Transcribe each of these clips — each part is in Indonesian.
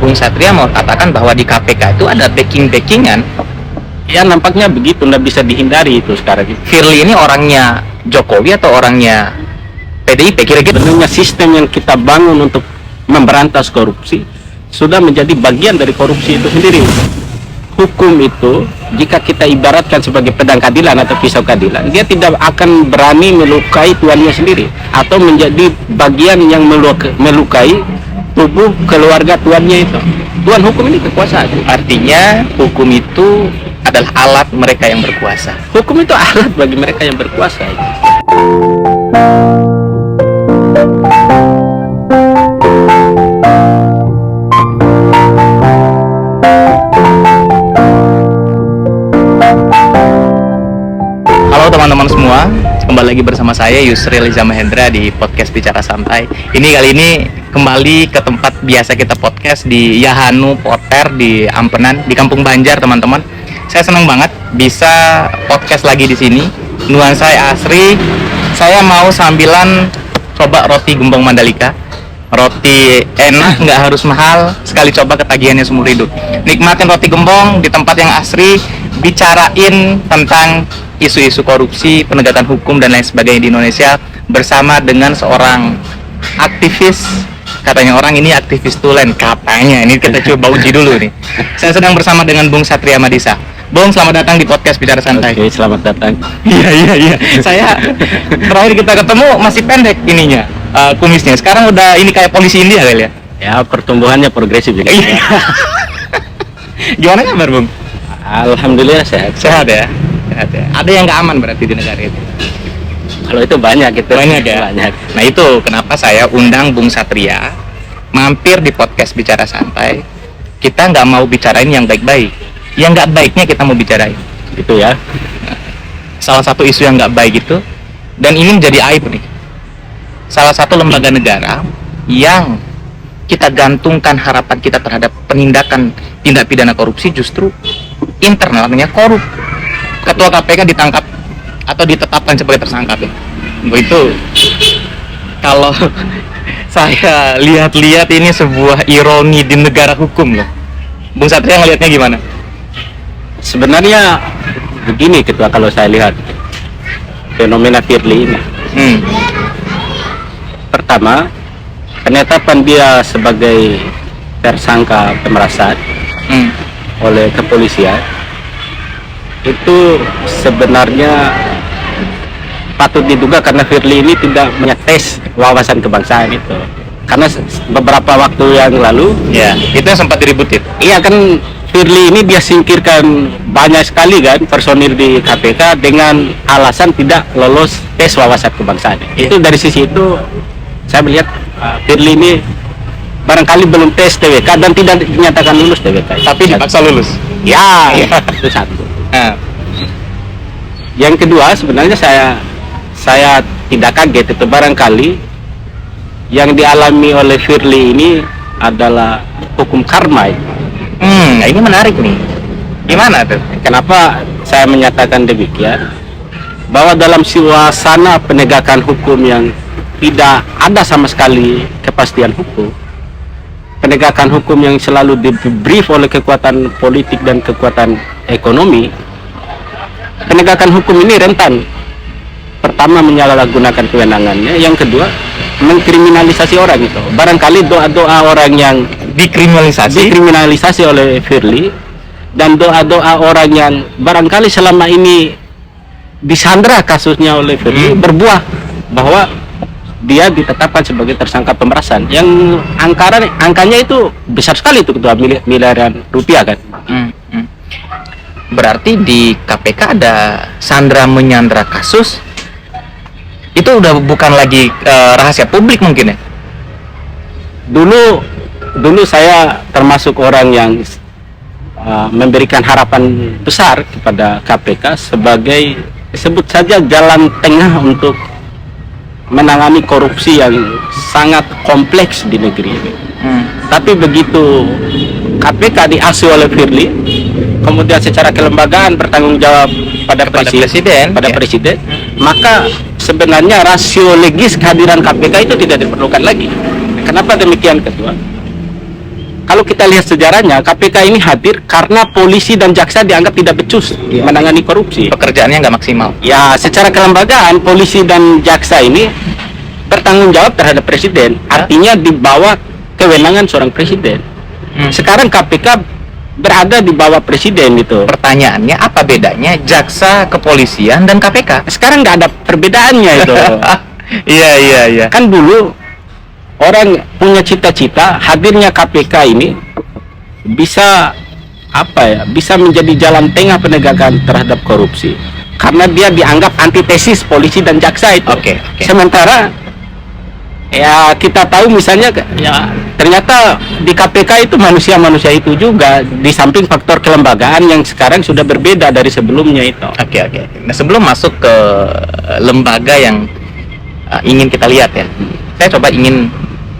Bung Satria mau katakan bahwa di KPK itu ada backing-backingan. Ya nampaknya begitu, nggak bisa dihindari itu sekarang. Firly ini orangnya Jokowi atau orangnya PDIP kira-kira? Sebenarnya sistem yang kita bangun untuk memberantas korupsi sudah menjadi bagian dari korupsi itu sendiri. Hukum itu jika kita ibaratkan sebagai pedang keadilan atau pisau keadilan, dia tidak akan berani melukai tuannya sendiri atau menjadi bagian yang melukai tubuh keluarga tuannya itu. Tuan hukum ini kekuasaan. Artinya hukum itu adalah alat mereka yang berkuasa. Hukum itu alat bagi mereka yang berkuasa. Halo teman-teman semua, kembali lagi bersama saya Yusril Iza Mahendra di podcast Bicara Santai. Kali ini kembali ke tempat biasa kita podcast di Yahanu Poter di Ampenan di Kampung Banjar, teman-teman. Saya senang banget bisa podcast lagi di sini. Nuansa asri. Saya mau sambilan coba roti gembong Mandalika. Roti enak, nggak harus mahal, sekali coba ketagihannya seumur hidup. Nikmatin roti gembong di tempat yang asri, bicarain tentang isu-isu korupsi, penegakan hukum dan lain sebagainya di Indonesia bersama dengan seorang aktivis. Katanya orang ini aktivis tulen, katanya. Ini kita coba uji dulu nih. Saya sedang bersama dengan Bung Satria Madisa. Bung, selamat datang di podcast Bicara Santai. Oke, selamat datang. Iya. Saya terakhir kita ketemu masih pendek ininya, kumisnya. Sekarang udah ini kayak polisi India kali ya. Ya, pertumbuhannya progresif juga. Iya. Gimana kabar, Bung? Alhamdulillah sehat. Sehat ya? Sehat ya. Ada yang nggak aman berarti di negara itu? Kalau itu banyak gitu. Banyak ya? Banyak. Nah itu kenapa saya undang Bung Satria mampir di podcast Bicara Santai. Kita nggak mau bicarain yang baik-baik. Yang nggak baiknya kita mau bicarain. Itu ya. Salah satu isu yang nggak baik itu, dan ini menjadi aib nih. Salah satu lembaga negara yang kita gantungkan harapan kita terhadap penindakan tindak pidana korupsi justru internalnya korup. Ketua KPK ditangkap atau ditetapkan sebagai tersangka ya. Itu kalau saya lihat-lihat ini sebuah ironi di negara hukum loh. Bung Satria ngelihatnya gimana? Sebenarnya begini Ketua, kalau saya lihat fenomena Firly ini. Pertama, penetapan dia sebagai tersangka pemerasan oleh kepolisian itu sebenarnya patut diduga karena Firly ini tidak menyetes wawasan kebangsaan itu. Karena beberapa waktu yang lalu, ya, itu yang sempat diributin. Iya kan, Firly ini dia singkirkan banyak sekali kan personil di KPK dengan alasan tidak lolos tes wawasan kebangsaan. Itu dari sisi itu saya melihat Firly ini barangkali belum tes TWK dan tidak dinyatakan lulus TWK. Tapi dipaksa lulus. Ya, itu satu. Yang kedua, sebenarnya saya tidak kaget itu, barangkali yang dialami oleh Firly ini adalah hukum karma. Nah ini menarik nih. Gimana tuh? Kenapa saya menyatakan demikian? Bahwa dalam suasana penegakan hukum yang tidak ada sama sekali kepastian hukum, penegakan hukum yang selalu di-brief oleh kekuatan politik dan kekuatan ekonomi, penegakan hukum ini rentan. Pertama, menyalahgunakan kewenangannya. Yang kedua, mengkriminalisasi orang itu. Barangkali doa-doa orang yang dikriminalisasi oleh Firly dan doa-doa orang yang barangkali selama ini disandra kasusnya oleh Firly berbuah bahwa dia ditetapkan sebagai tersangka pemerasan yang angkanya itu besar sekali itu, Ketua, miliaran rupiah kan. Berarti di KPK ada sandra menyandra kasus itu udah bukan lagi rahasia publik mungkin ya. Dulu saya termasuk orang yang memberikan harapan besar kepada KPK sebagai, sebut saja, jalan tengah untuk menangani korupsi yang sangat kompleks di negeri ini. Tapi begitu KPK diasuh oleh Firly, kemudian secara kelembagaan bertanggung jawab pada presiden, maka sebenarnya rasio legis kehadiran KPK itu tidak diperlukan lagi. Kenapa demikian, Ketua? kalau kita lihat sejarahnya, KPK ini hadir karena polisi dan jaksa dianggap tidak becus menangani korupsi. Pekerjaannya nggak maksimal. Ya, secara kelembagaan polisi dan jaksa ini bertanggung jawab terhadap presiden. Artinya di bawah kewenangan seorang presiden. Sekarang KPK berada di bawah presiden gitu. Pertanyaannya apa bedanya jaksa, kepolisian, dan KPK? Sekarang nggak ada perbedaannya itu. Iya. Kan dulu orang punya cita-cita hadirnya KPK ini bisa bisa menjadi jalan tengah penegakan terhadap korupsi karena dia dianggap antitesis polisi dan jaksa itu. Oke. Sementara ya kita tahu misalnya ya ternyata di KPK itu manusia itu juga, di samping faktor kelembagaan yang sekarang sudah berbeda dari sebelumnya itu. Oke. Nah, sebelum masuk ke lembaga yang ingin kita lihat ya, saya coba ingin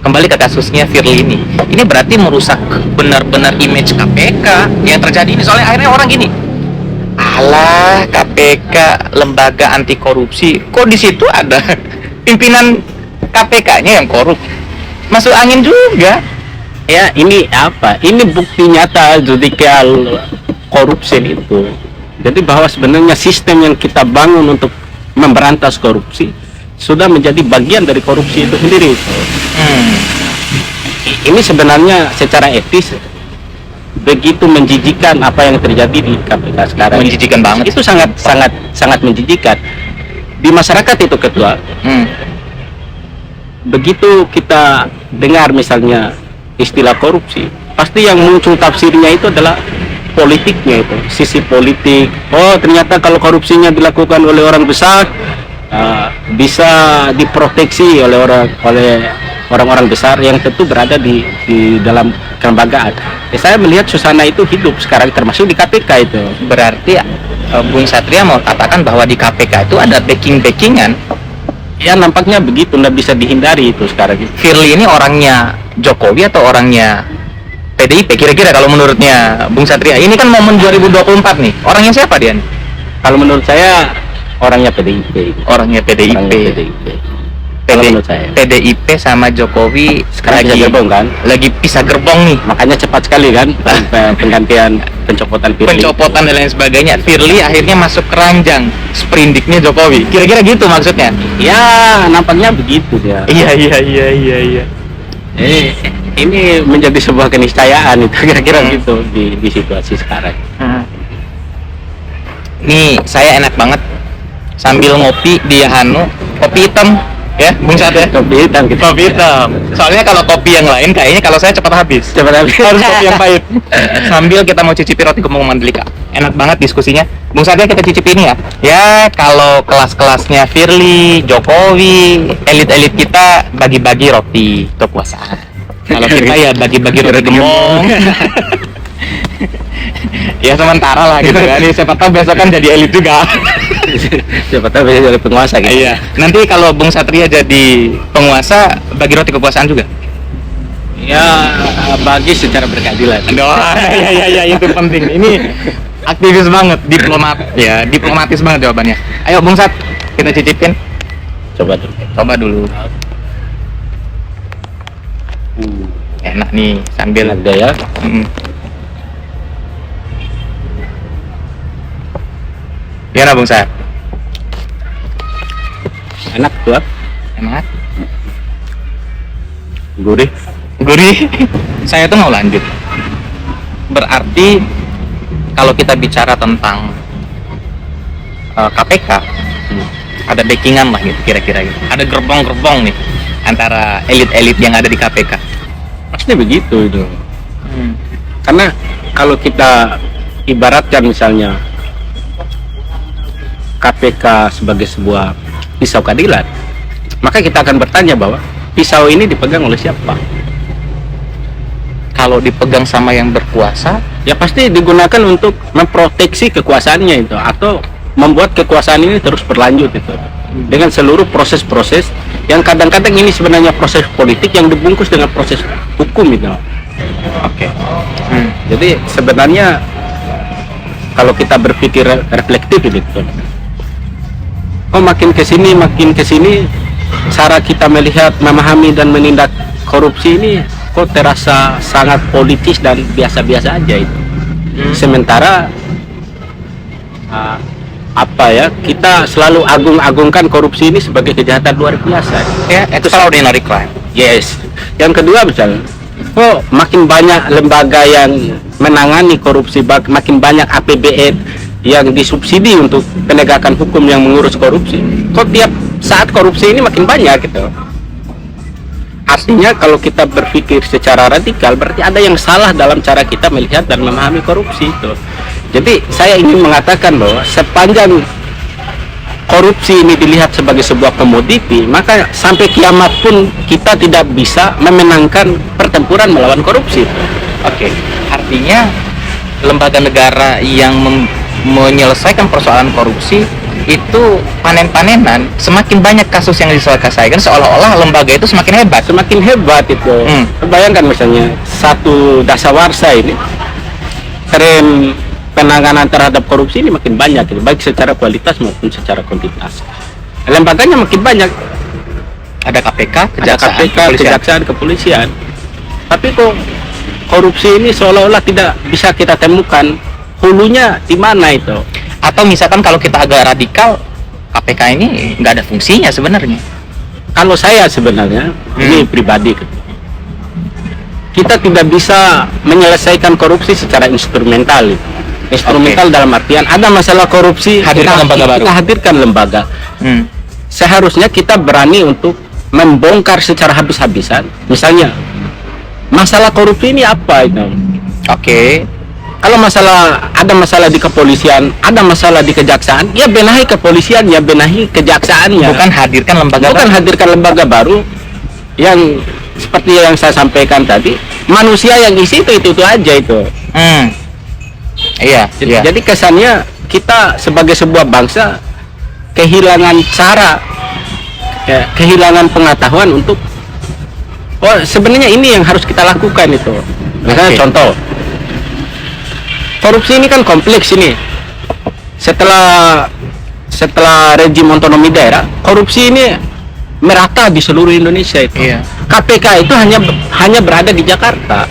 kembali ke kasusnya Firly ini. Ini berarti merusak benar-benar image KPK yang terjadi ini. Soalnya akhirnya orang gini, alah KPK lembaga anti korupsi, kok di situ ada pimpinan KPK-nya yang korup, masuk angin juga. Ya ini ini bukti nyata judicial korupsi itu. Jadi bahwa sebenarnya sistem yang kita bangun untuk memberantas korupsi sudah menjadi bagian dari korupsi itu sendiri. Ini sebenarnya secara etis begitu menjijikan apa yang terjadi di KPK sekarang. Menjijikan banget. Itu sangat menjijikan di masyarakat itu, Ketua. Begitu kita dengar misalnya istilah korupsi, pasti yang muncul tafsirnya itu adalah politiknya, itu sisi politik. Oh, ternyata kalau korupsinya dilakukan oleh orang besar bisa diproteksi oleh orang-orang besar yang tentu berada di dalam kelembagaan. Saya melihat suasana itu hidup sekarang, termasuk di KPK itu. Berarti Bung Satria mau katakan bahwa di KPK itu ada backingan. Ya nampaknya begitu, nggak bisa dihindari itu sekarang. Firly ini orangnya Jokowi atau orangnya PDIP? Kira-kira kalau menurutnya Bung Satria, ini kan momen 2024 nih. Orangnya siapa dia nih? Kalau menurut saya orangnya PDIP. Orangnya PDIP. Kalau menurut saya. PDIP sama Jokowi Sekarang pisah gerbong kan? Lagi pisah gerbong nih. Makanya cepat sekali kan penggantian pencopotan Firly. Pencopotan dan lain sebagainya. Firly akhirnya masuk keranjang sprindiknya Jokowi. Kira-kira gitu maksudnya? Ya nampaknya begitu ya. Iya. Ini menjadi sebuah keniscayaan itu kira-kira gitu di situasi sekarang. Nih saya enak banget sambil ngopi di Yahanu, kopi hitam ya Bung Sat ya. Kopi hitam gitu. Kopi hitam. Soalnya kalau kopi yang lain kayaknya kalau saya cepat habis. Harus kopi yang pahit. Sambil kita mau cicipi roti gembong Mandalika. Enak banget diskusinya. Bung Satria, kita cicipi ini ya. Ya kalau kelas-kelasnya Firly, Jokowi, elit-elit kita bagi-bagi roti kekuasaan. Kalau kita ya bagi-bagi roti gembong. Ya sementara lah gitu kan. Siapa tahu besok kan jadi elit juga. Siapa tahu bisa jadi penguasa gitu. Iya. Nanti kalau Bung Satria jadi penguasa, bagi roti kekuasaan juga. Ya bagi secara berkeadilan. Iya itu penting. Ini aktivis banget, diplomatis banget jawabannya. Ayo Bung Sat, kita cicipin. Coba dulu. Enak nih sambil ada ya. Gimana Bung Sat? Enak tuh. Enak. Gurih. Saya tuh mau lanjut. Berarti kalau kita bicara tentang KPK, ada backingan lah gitu kira-kira gitu. Ada gerbong-gerbong nih antara elit-elit yang ada di KPK. Pasti begitu itu. Karena kalau kita ibaratkan misalnya KPK sebagai sebuah pisau keadilan, maka kita akan bertanya bahwa pisau ini dipegang oleh siapa? Kalau dipegang sama yang berkuasa, ya pasti digunakan untuk memproteksi kekuasaannya itu, atau membuat kekuasaan ini terus berlanjut itu dengan seluruh proses-proses yang kadang-kadang ini sebenarnya proses politik yang dibungkus dengan proses hukum itu. Oke. Jadi sebenarnya kalau kita berpikir reflektif gitu, makin kesini cara kita melihat, memahami dan menindak korupsi ini kok terasa sangat politis dan biasa-biasa aja itu. Sementara kita selalu agung-agungkan korupsi ini sebagai kejahatan luar biasa. Ya, extraordinary crime. Yes. Yang kedua misalnya, kok makin banyak lembaga yang menangani korupsi, makin banyak APBN yang disubsidi untuk penegakan hukum yang mengurus korupsi. Kok tiap saat korupsi ini makin banyak gitu. Artinya kalau kita berpikir secara radikal, berarti ada yang salah dalam cara kita melihat dan memahami korupsi itu. Jadi saya ingin mengatakan bahwa sepanjang korupsi ini dilihat sebagai sebuah komoditi, maka sampai kiamat pun kita tidak bisa memenangkan pertempuran melawan korupsi. Oke, artinya lembaga negara yang menyelesaikan persoalan korupsi itu panen-panenan, semakin banyak kasus yang diselesaikan, seolah-olah lembaga itu semakin hebat. Semakin hebat itu. Bayangkan misalnya satu dasawarsa ini, tren penanganan terhadap korupsi ini makin banyak, baik secara kualitas maupun secara kuantitas. Lembaganya makin banyak. Ada KPK, kejaksaan, kepolisian. Tapi kok korupsi ini seolah-olah tidak bisa kita temukan hulunya di mana itu. Atau misalkan kalau kita agak radikal, KPK ini nggak ada fungsinya sebenarnya. Kalau saya sebenarnya, ini pribadi, kita tidak bisa menyelesaikan korupsi secara instrumental. Instrumental dalam artian ada masalah korupsi, hadirkan lembaga baru. Kita hadirkan lembaga. Seharusnya kita berani untuk membongkar secara habis-habisan. Misalnya, masalah korupsi ini apa itu? Oke. Kalau ada masalah di kepolisian, ada masalah di kejaksaan, ya benahi kepolisian, ya benahi kejaksaannya. Bukan hadirkan lembaga baru yang seperti yang saya sampaikan tadi, manusia yang isi itu aja itu. Iya. Jadi kesannya kita sebagai sebuah bangsa kehilangan cara, kehilangan pengetahuan untuk sebenarnya ini yang harus kita lakukan itu. Misalnya contoh, korupsi ini kan kompleks ini. Setelah rejim otonomi daerah, korupsi ini merata di seluruh Indonesia itu. Iya. KPK itu hanya berada di Jakarta.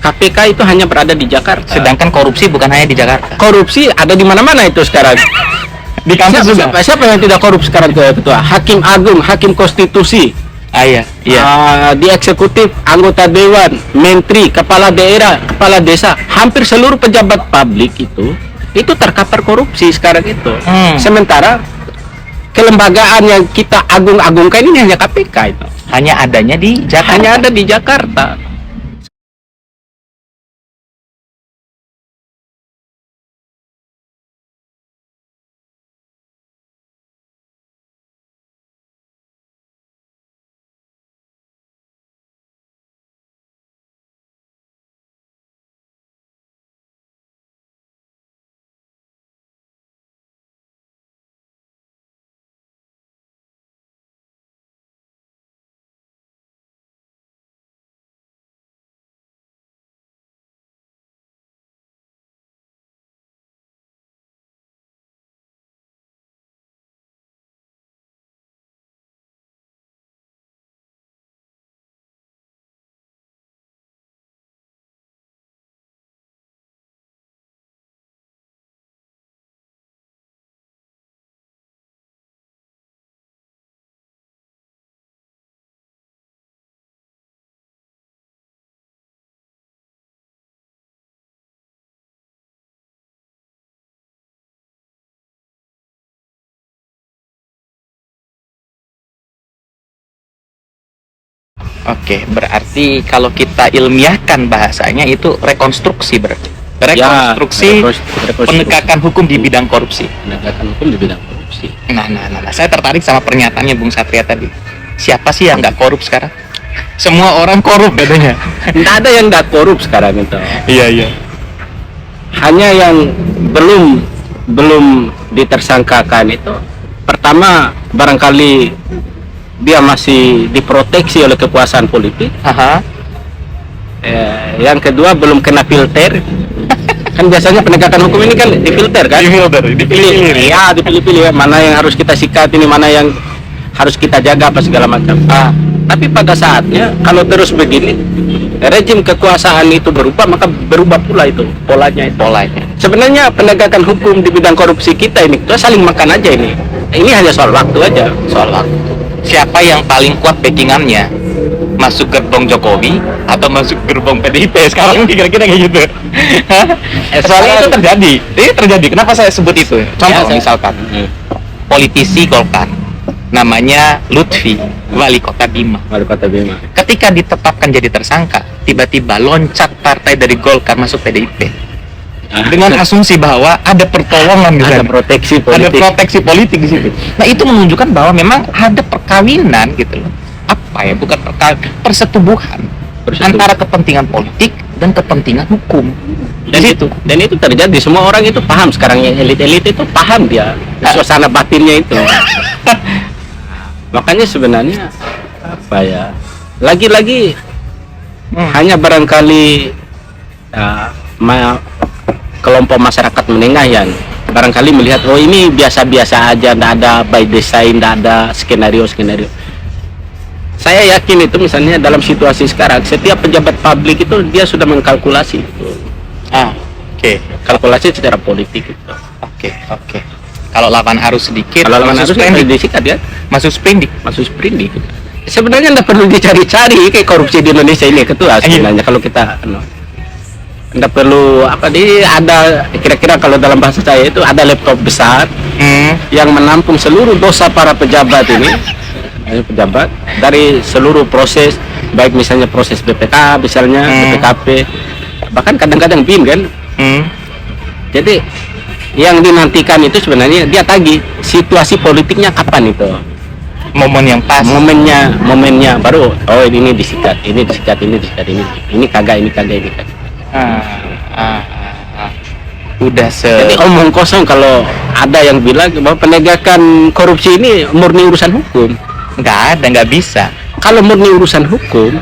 KPK itu hanya berada di Jakarta. Sedangkan korupsi bukan hanya di Jakarta. Korupsi ada di mana-mana itu sekarang. Di kampus juga. Siapa yang tidak korup sekarang ketua? Hakim Agung, Hakim Konstitusi. Iya. Di eksekutif, anggota dewan, menteri, kepala daerah, kepala desa, hampir seluruh pejabat publik itu terkapar korupsi sekarang itu. Sementara kelembagaan yang kita agung-agungkan ini hanya KPK itu. Hanya adanya di Jakarta. Hanya ada di Jakarta. Oke, berarti kalau kita ilmiahkan bahasanya itu rekonstruksi berarti. Rekonstruksi penegakan hukum di bidang korupsi. Penegakan hukum di bidang korupsi. Nah, saya tertarik sama pernyataannya Bung Satria tadi. Siapa sih yang nggak korup sekarang? Semua orang korup katanya. Tidak ada yang nggak korup sekarang itu. Iya. Hanya yang belum ditersangkakan itu, pertama barangkali dia masih diproteksi oleh kekuasaan politik. Yang kedua belum kena filter. Kan biasanya penegakan hukum ini kan difilter kan? Dipilih. Dipilih-pilih mana yang harus kita sikat, ini mana yang harus kita jaga apa segala macam. Tapi pada saatnya kalau terus begini, rejim kekuasaan itu berubah, maka berubah pula itu polanya itu. Sebenarnya penegakan hukum di bidang korupsi kita ini kita saling makan aja ini. Ini hanya soal waktu aja. Soal waktu. Siapa yang paling kuat backingannya? Masuk gerbong Jokowi atau masuk gerbong PDIP sekarang kira-kira kayak gitu. Soalnya itu terjadi. Ini terjadi. Kenapa saya sebut itu? Contoh misalkan politisi Golkar namanya Lutfi, wali kota Bima. Ketika ditetapkan jadi tersangka, tiba-tiba loncat partai dari Golkar masuk PDIP. Dengan asumsi bahwa ada pertolongan di sana. Ada proteksi politik. Ada proteksi politik di situ. Nah, itu menunjukkan bahwa memang ada perkawinan gitu loh. Apa ya? Bukan persetubuhan antara kepentingan politik dan kepentingan hukum. Dan itu terjadi, semua orang itu paham sekarang, yang elit-elit itu paham dia suasana batinnya itu. Makanya sebenarnya apa ya? Lagi-lagi hanya barangkali kelompok masyarakat menengah yang barangkali melihat oh ini biasa-biasa aja, tidak ada by design, tidak ada skenario. Saya yakin itu misalnya dalam situasi sekarang setiap pejabat publik itu dia sudah mengkalkulasi itu. Kalkulasi secara politik itu. Oke. Kalau lawan arus sedikit, Kalau lawan arus disikat ya, masuk sprindik. Sebenarnya tidak perlu dicari-cari kayak korupsi di Indonesia ini ketua sebenarnya. Kalau kita tidak perlu ada kira-kira kalau dalam bahasa saya itu ada laptop besar yang menampung seluruh dosa para pejabat ini. Pejabat dari seluruh proses, baik misalnya proses BPK misalnya, BPKP, bahkan kadang-kadang BIN kan. Jadi yang dinantikan itu sebenarnya dia tagih situasi politiknya kapan itu, momen yang pas, momennya baru ini disikat, ini kagak. Udah Jadi omong kosong kalau ada yang bilang bahwa penegakan korupsi ini murni urusan hukum. nggak bisa. Kalau murni urusan hukum,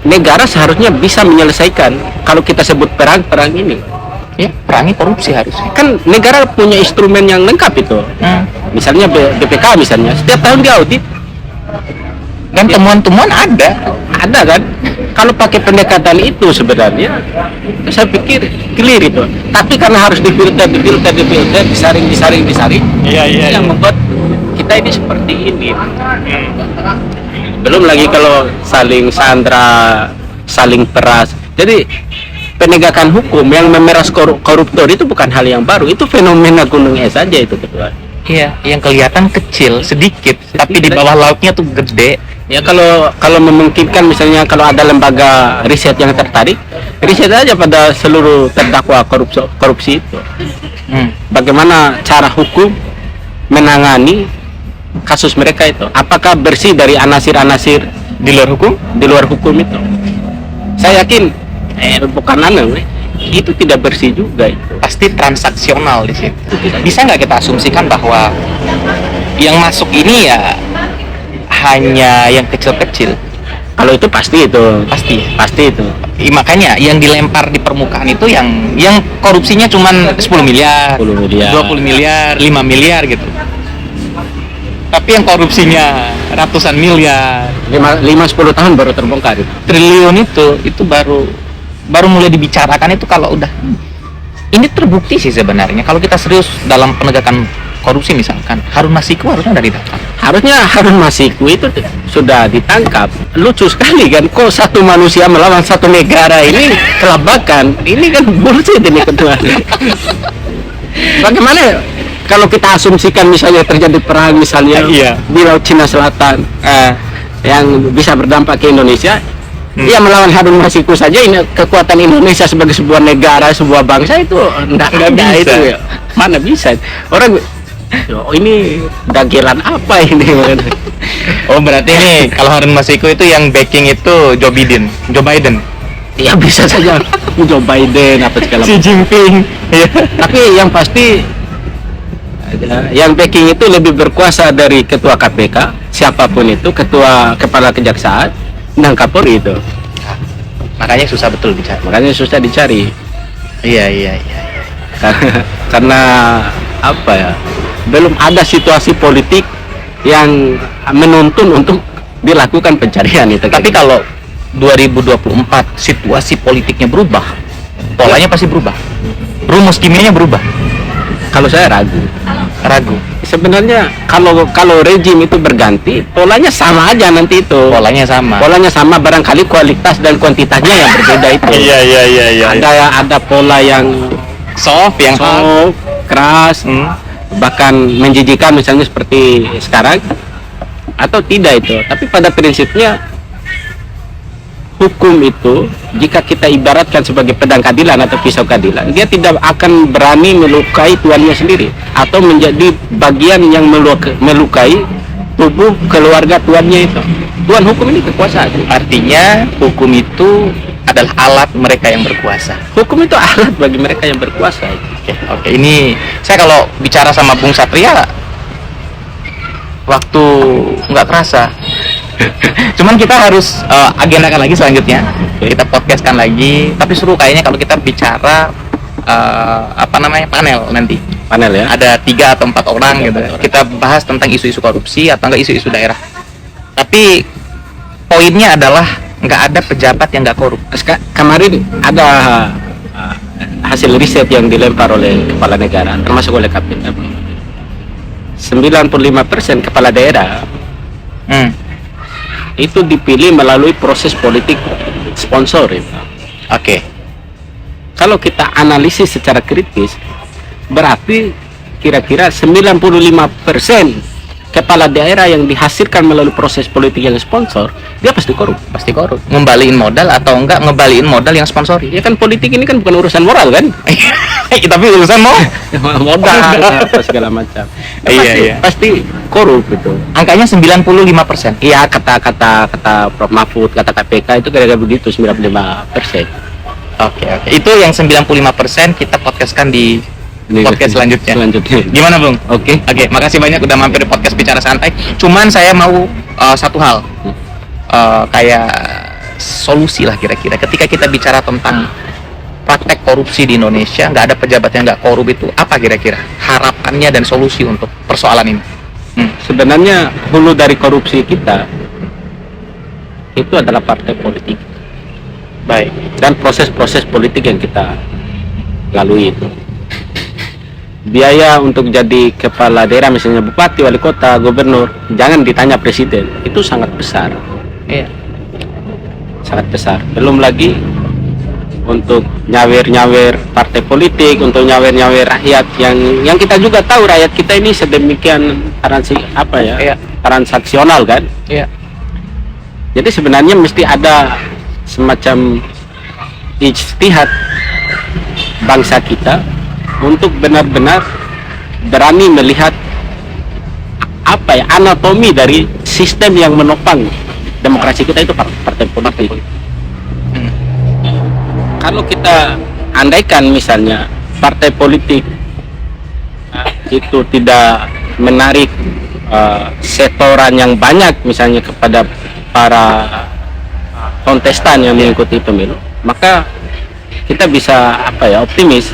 negara seharusnya bisa menyelesaikan. Kalau kita sebut perang ini, Ya, perangi korupsi harusnya. kan negara punya instrumen yang lengkap itu. Misalnya BPK misalnya, setiap tahun diaudit. Dan temuan-temuan ada Kan? Kalau pakai pendekatan itu sebenarnya, saya pikir clear itu. Tapi karena harus difilter, disaring. Iya. Yang membuat kita ini seperti ini. Belum lagi kalau saling sandra, saling peras. Jadi penegakan hukum yang memeras koruptor itu bukan hal yang baru. Itu fenomena gunung es saja itu ketua. Iya, yang kelihatan kecil sedikit tapi di bawah lautnya tuh gede. Ya kalau memungkinkan misalnya kalau ada lembaga riset yang tertarik, riset aja pada seluruh terdakwa korupsi itu. Bagaimana cara hukum menangani kasus mereka itu? Apakah bersih dari anasir-anasir Di luar hukum? di luar hukum itu? Saya yakin bukan itu tidak bersih juga itu. Pasti transaksional di situ. Bisa nggak kita asumsikan bahwa yang masuk ini ya hanya yang kecil-kecil? Kalau itu pasti itu. Pasti itu. Makanya yang dilempar di permukaan itu yang korupsinya cuman 10 miliar, 20 miliar, 5 miliar gitu. Tapi yang korupsinya ratusan miliar, 5-10 tahun baru terbongkar itu. triliun itu baru mulai dibicarakan itu kalau udah ini terbukti sih sebenarnya. Kalau kita serius dalam penegakan korupsi misalkan, Harun Masiku harusnya udah ditangkap. Harusnya Harun Masiku itu sudah ditangkap. Lucu sekali kan, kok satu manusia melawan satu negara ini kelabakan. Ini kan bullshit ini ketua. Bagaimana kalau kita asumsikan misalnya terjadi perang misalnya di Laut Cina Selatan yang bisa berdampak ke Indonesia, dia melawan Harun Masiku saja, ini kekuatan Indonesia sebagai sebuah negara, sebuah bangsa itu nggak bisa itu ya. Mana bisa orang ini dagelan apa ini? Oh, berarti ini kalau Harun Masiku itu yang backing itu Joe Biden. Ya bisa saja Joe Biden apa segala Xi Jinping. Tapi yang pasti yang backing itu lebih berkuasa dari ketua KPK, siapapun itu, kepala kejaksaan dan Kapolri itu. Makanya susah betul dicari. Iya. Karena apa ya? Belum ada situasi politik yang menuntun untuk dilakukan pencarian itu. Tapi kalau 2024 situasi politiknya berubah, polanya pasti berubah, rumus kimianya berubah. kalau saya ragu. Ragu. Sebenarnya kalau rejim itu berganti, polanya sama aja nanti itu. Polanya sama. Polanya sama, barangkali kualitas dan kuantitasnya yang berbeda itu. Iya. Ada pola yang Soft yang hard. soft, keras, bahkan menjijikan misalnya seperti sekarang, atau tidak itu. Tapi pada prinsipnya hukum itu, jika kita ibaratkan sebagai pedang keadilan atau pisau keadilan, dia tidak akan berani melukai tuannya sendiri atau menjadi bagian yang melukai tubuh keluarga tuannya itu. Tuan hukum ini kekuasaan. Artinya hukum itu adalah alat mereka yang berkuasa. Hukum itu alat bagi mereka yang berkuasa. Oke. Ini saya kalau bicara sama Bung Satria, waktu nggak kerasa. Cuman kita harus agendakan lagi selanjutnya. Kita podcastkan lagi. Tapi seru kayaknya kalau kita bicara panel nanti. Panel ya. Ada 3 atau 4 orang gitu. Kita bahas tentang isu-isu korupsi atau enggak isu-isu daerah. Tapi poinnya adalah nggak ada pejabat yang nggak korup. Kemarin ada hasil riset yang dilempar oleh kepala negara, termasuk oleh KPK. 95% kepala daerah itu dipilih melalui proses politik sponsor. Oke. Kalau kita analisis secara kritis, berarti kira-kira 95% kepala daerah yang dihasilkan melalui proses politik yang sponsor, dia pasti korup. Pasti korup. Ngembaliin modal atau enggak ngembaliin modal yang sponsori. Ya kan, politik ini kan bukan urusan moral kan? Tapi urusan modal apa segala macam. Iya. Pasti korup itu. Angkanya 95%. Iya, kata Prof Mahfud, kata KPK itu kira-kira begitu, 95%. Oke. Itu yang 95% kita podcastkan di podcast selanjutnya. Gimana, Bung? Oke, makasih banyak udah mampir di podcast Bicara Santai. Cuman saya mau satu hal. Kayak solusi lah kira-kira. Ketika kita bicara tentang praktek korupsi di Indonesia, nggak ada pejabat yang nggak korup, itu apa kira-kira harapannya dan solusi untuk persoalan ini? Sebenarnya hulu dari korupsi kita itu adalah partai politik. Baik. Dan proses-proses politik yang kita lalui itu. Biaya untuk jadi kepala daerah, misalnya bupati, wali kota, gubernur, jangan ditanya presiden, itu sangat besar. Iya. Sangat besar. Belum lagi untuk nyawer-nyawer partai politik, untuk nyawer-nyawer rakyat yang kita juga tahu rakyat kita ini sedemikian transaksional kan. Iya. Jadi sebenarnya mesti ada semacam ijtihad bangsa kita untuk benar-benar berani melihat anatomi dari sistem yang menopang demokrasi kita, itu partai politik. Kalau kita andaikan misalnya partai politik itu tidak menarik setoran yang banyak misalnya kepada para kontestan yang mengikuti pemilu, maka kita bisa optimis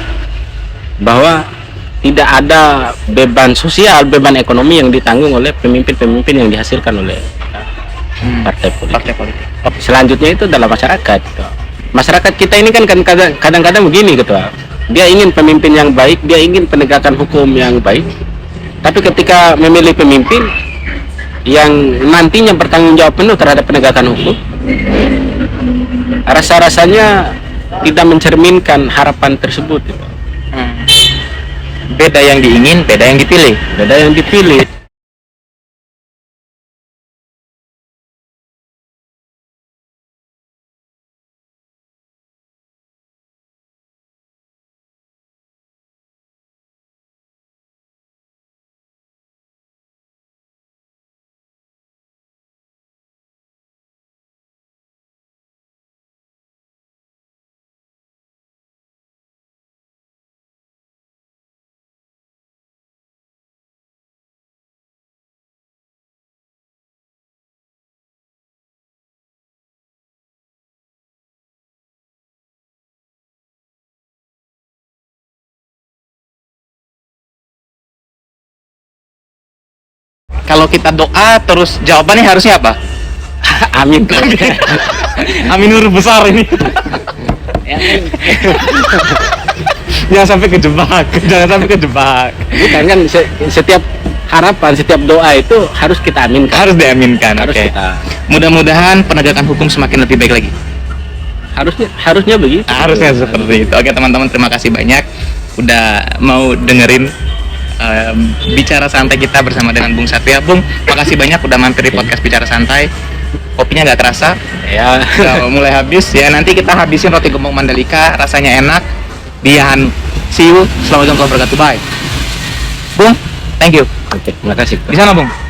bahwa tidak ada beban sosial, beban ekonomi yang ditanggung oleh pemimpin-pemimpin yang dihasilkan oleh partai politik. Selanjutnya itu adalah masyarakat. Masyarakat kita ini kan kadang-kadang begini gitu. Dia ingin pemimpin yang baik, dia ingin penegakan hukum yang baik. Tapi ketika memilih pemimpin yang nantinya bertanggung jawab penuh terhadap penegakan hukum, rasa-rasanya tidak mencerminkan harapan tersebut. Beda yang diingin, beda yang dipilih. kalau kita doa terus jawabannya harusnya apa? Amin. Amin huruf besar ini. Jangan sampai kejebak, jangan sampai kejebak. Bukan kan setiap harapan, setiap doa itu harus kita aminkan. Harus diaminkan. Harus Oke. kita. Mudah-mudahan penegakan hukum semakin lebih baik lagi. Harusnya begitu. Harusnya seperti itu. Oke teman-teman, terima kasih banyak udah mau dengerin bicara santai kita bersama dengan Bung Satria. Bung, makasih banyak udah mampir di podcast Bicara Santai. Kopinya nggak terasa, Ya. udah mulai habis ya. Nanti kita habisin roti gembong Mandalika, rasanya enak. Dian, see you. Assalamualaikum warahmatullahi wabarakatuh. Bye. Bung, thank you. Oke, terima kasih. Di sana Bung.